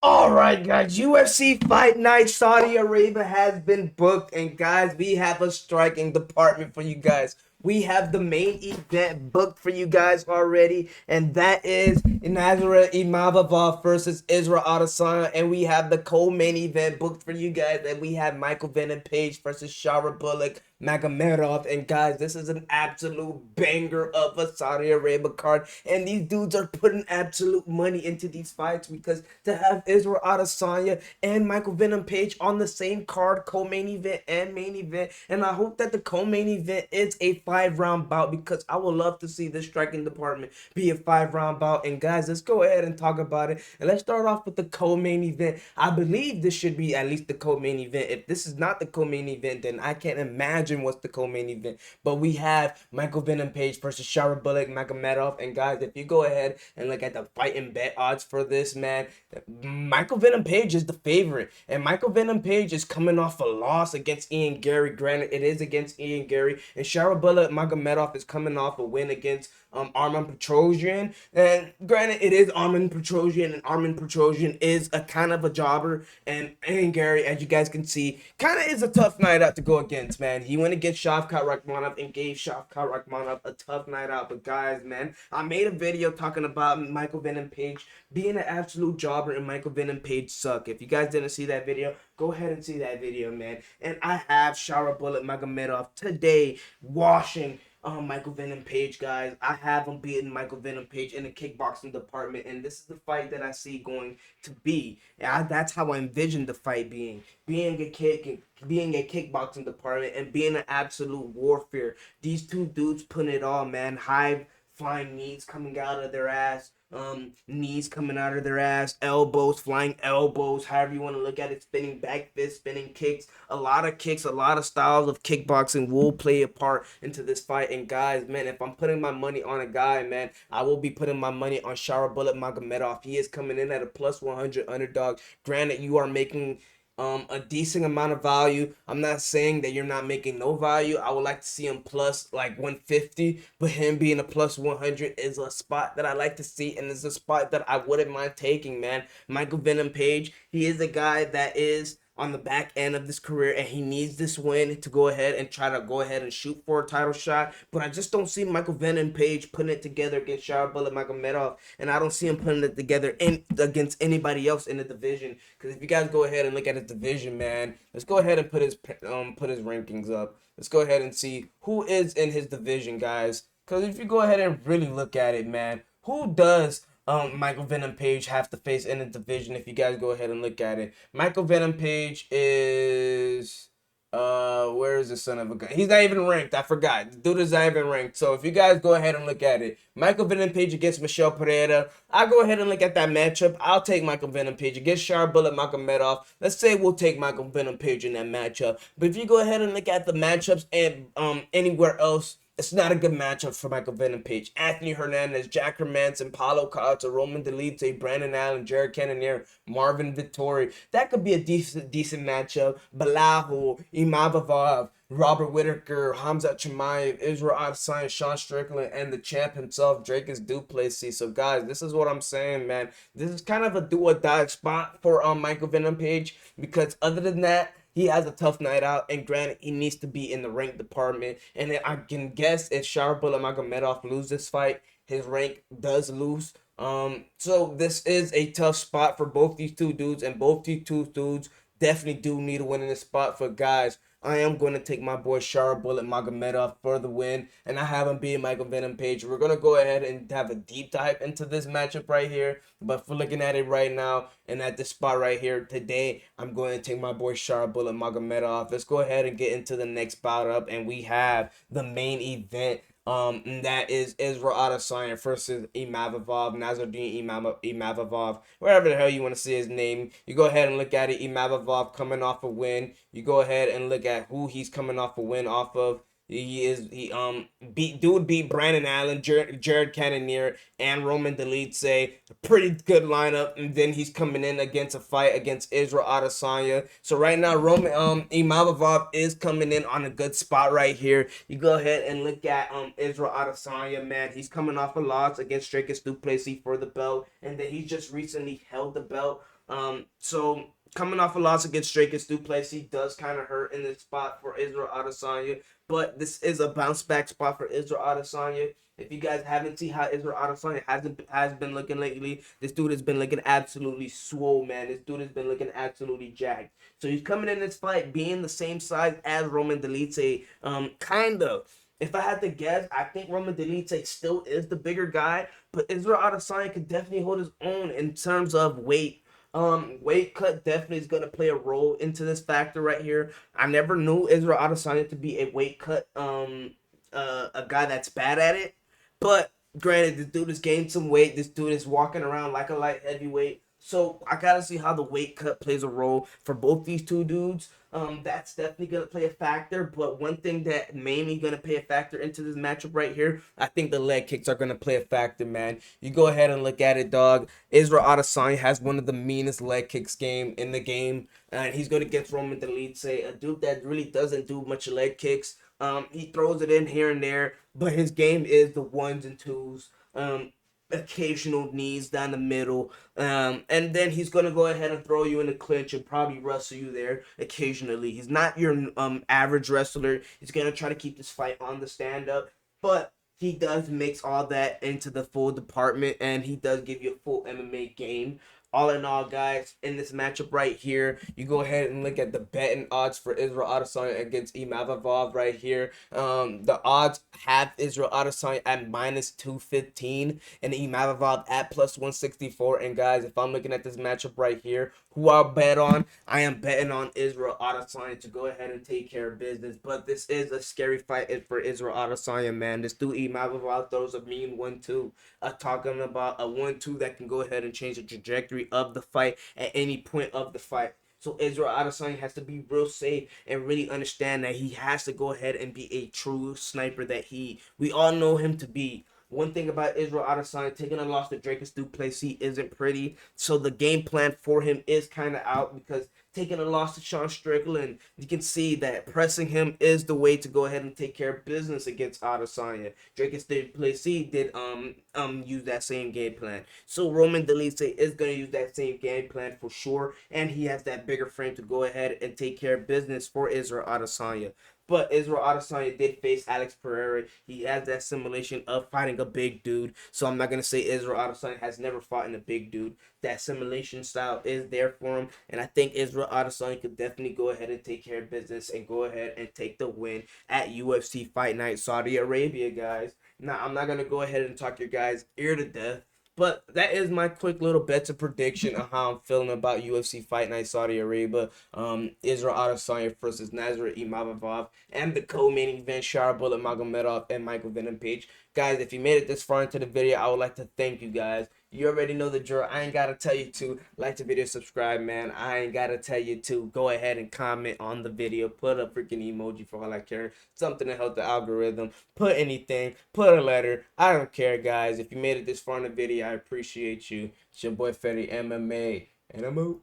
All right, guys. UFC Fight Night Saudi Arabia has been booked, and guys, we have a striking department for you guys. We have the main event booked for you guys already, and that is Imavov versus Israel Adesanya, and we have the co-main event booked for you guys, and we have Michael Venom Page versus Shara Magomedov, and guys, this is an absolute banger of a Saudi Arabia card, and these dudes are putting absolute money into these fights because to have Israel Adesanya and Michael Venom Page on the same card, co-main event and main event, and I hope that the co-main event is a 5-round bout because I would love to see this striking department be a 5-round bout. And guys, let's go ahead and talk about it, and let's start off with the co-main event. I believe this should be at least the co-main event. If this is not the co-main event, then I can't imagine what's the co-main event. But we have Michael Venom Page versus Shara Magomedov, and guys, if you go ahead and look at the fight and bet odds for this, man, Michael Venom Page is the favorite, and Michael Venom Page is coming off a loss against Ian Gary. Granted, it is against Ian Gary, and Shara Magomedov is coming off a win against Arman Petrosian. And granted, it is Arman Petrosian, and Arman Petrosian is a kind of a jobber. And Ian Gary, as you guys can see, kind of is a tough night out to go against, man. He went against Shavkat Rakhmonov and gave Shavkat Rakhmonov a tough night out. But guys, man, I made a video talking about Michael Venom Page being an absolute jobber, and Michael Venom Page suck. If you guys didn't see that video, go ahead and see that video, man. And I have Shara Magomedov today washing Michael Venom Page, guys. I have him beating Michael Venom Page in the kickboxing department, and this is the fight that I see going to be. That's how I envision the fight being a kickboxing department, and being an absolute warfare. These two dudes putting it all, man. High flying knees coming out of their ass, knees coming out of their ass, elbows, flying elbows, however you want to look at it, spinning back fists, spinning kicks, a lot of kicks, a lot of styles of kickboxing will play a part into this fight. And guys, man, if I'm putting my money on a guy, man, I will be putting my money on Shara Magomedov. He is coming in at a plus 100 underdog. Granted, you are making a decent amount of value. I'm not saying that you're not making no value. I would like to see him plus like 150, but him being a plus 100 is a spot that I like to see, and it's a spot that I wouldn't mind taking, man. Michael Venom Page, he is a guy that is on the back end of this career, and he needs this win to go ahead and try to go ahead and shoot for a title shot. But I just don't see Michael Venom Page putting it together against Shara Magomedov, and I don't see him putting it together against anybody else in the division. Because if you guys go ahead and look at his division, man, let's go ahead and put his rankings up. Let's go ahead and see who is in his division, guys. Because if you go ahead and really look at it, man, who does Michael Venom Page have to face in the division? If you guys go ahead and look at it, Michael Venom Page is where is the son of a gun? He's not even ranked. I forgot. The dude is not even ranked. So if you guys go ahead and look at it, Michael Venom Page against Michelle Pereira, I'll go ahead and look at that matchup. I'll take Michael Venom Page against Shara Magomedov. Let's say we'll take Michael Venom Page in that matchup. But if you go ahead and look at the matchups and anywhere else, it's not a good matchup for Michael Venom Page. Anthony Hernandez, Jack Hermanson, Paulo Costa, Roman Dolidze, Brandon Allen, Jared Cannonier, Marvin Vittori. That could be a decent matchup. Balaho, Imavov, Robert Whitaker, Hamza Chimaev, Israel Adesanya, Sean Strickland, and the champ himself, Dracus Du Plessis. So guys, this is what I'm saying, man. This is kind of a do or die spot for Michael Venom Page, because other than that, he has a tough night out, and granted, he needs to be in the rank department. And I can guess if Shara Magomedov loses this fight, his rank does lose. So this is a tough spot for both these two dudes, and both these two dudes definitely do need a win in this spot. For guys, I am going to take my boy Shara Magomedov for the win, and I have him beating Michael Venom Page. We're going to go ahead and have a deep dive into this matchup right here, but for looking at it right now and at this spot right here today, I'm going to take my boy Shara Magomedov. Let's go ahead and get into the next bout up, and we have the main event. And that is Israel Adesanya versus Nasruddin Imavov, wherever the hell you want to see his name. You go ahead and look at it. Imavov coming off a win. You go ahead and look at who he's coming off a win off of. He beat Brandon Allen, Jared Cannonier, and Roman Dolidze. A pretty good lineup, and then he's coming in against a fight against Israel Adesanya. So right now, Roman Imavov is coming in on a good spot right here. You go ahead and look at Israel Adesanya, man. He's coming off a loss against Dracus Du Plessis for the belt, and then he just recently held the belt So coming off a loss against Dracus Duplessis does kind of hurt in this spot for Israel Adesanya, but this is a bounce back spot for Israel Adesanya. If you guys haven't seen how Israel Adesanya has been looking lately, this dude has been looking absolutely swole, man. This dude has been looking absolutely jacked. So he's coming in this fight being the same size as Roman Dolidze, kind of. If I had to guess, I think Roman Dolidze still is the bigger guy, but Israel Adesanya could definitely hold his own in terms of weight. Weight cut definitely is gonna play a role into this factor right here. I never knew Israel Adesanya to be a weight cut a guy that's bad at it, but granted, this dude has gained some weight. This dude is walking around like a light heavyweight. So I gotta see how the weight cut plays a role for both these two dudes. That's definitely gonna play a factor. But one thing that mainly gonna play a factor into this matchup right here, I think the leg kicks are gonna play a factor, man. You go ahead and look at it, dog. Israel Adesanya has one of the meanest leg kicks game in the game, and he's going against Roman Dolidze, a dude that really doesn't do much leg kicks. He throws it in here and there, but his game is the ones and twos. Occasional knees down the middle, and then he's gonna go ahead and throw you in the clinch and probably wrestle you there occasionally. He's not your average wrestler. He's gonna try to keep this fight on the stand up, but he does mix all that into the full department, and he does give you a full MMA game. All in all, guys, in this matchup right here, you go ahead and look at the betting odds for Israel Adesanya against Imavov right here. The odds have Israel Adesanya at -215 and Imavov at +164. And guys, if I'm looking at this matchup right here, who I'll bet on, I am betting on Israel Adesanya to go ahead and take care of business. But this is a scary fight for Israel Adesanya, man. This dude Imavov throws a mean 1-2. Talking about a 1-2 that can go ahead and change the trajectory of the fight at any point of the fight. So Israel Adesanya has to be real safe and really understand that he has to go ahead and be a true sniper that we all know him to be. One thing about Israel Adesanya, taking a loss to Dracus Duplessis isn't pretty. So the game plan for him is kind of out because taking a loss to Sean Strickland, you can see that pressing him is the way to go ahead and take care of business against Adesanya. Dracus Duplessis did use that same game plan. So Roman Dolidze is gonna use that same game plan for sure, and he has that bigger frame to go ahead and take care of business for Israel Adesanya. But Israel Adesanya did face Alex Pereira. He has that simulation of fighting a big dude. So I'm not going to say Israel Adesanya has never fought in a big dude. That simulation style is there for him. And I think Israel Adesanya could definitely go ahead and take care of business and go ahead and take the win at UFC Fight Night Saudi Arabia, guys. Now, I'm not going to go ahead and talk your guys' ear to death. But that is my quick little bets and prediction of how I'm feeling about UFC Fight Night Saudi Arabia. Israel Adesanya versus Nazareth Imavov, and the co-main event Shara Magomedov and Michael Venom Page. Guys, if you made it this far into the video, I would like to thank you guys. You already know the drill. I ain't gotta tell you to like the video, subscribe, man. I ain't gotta tell you to go ahead and comment on the video. Put a freaking emoji for all I care. Something to help the algorithm. Put anything. Put a letter. I don't care, guys. If you made it this far in the video, I appreciate you. It's your boy Fetty MMA, and I'm out.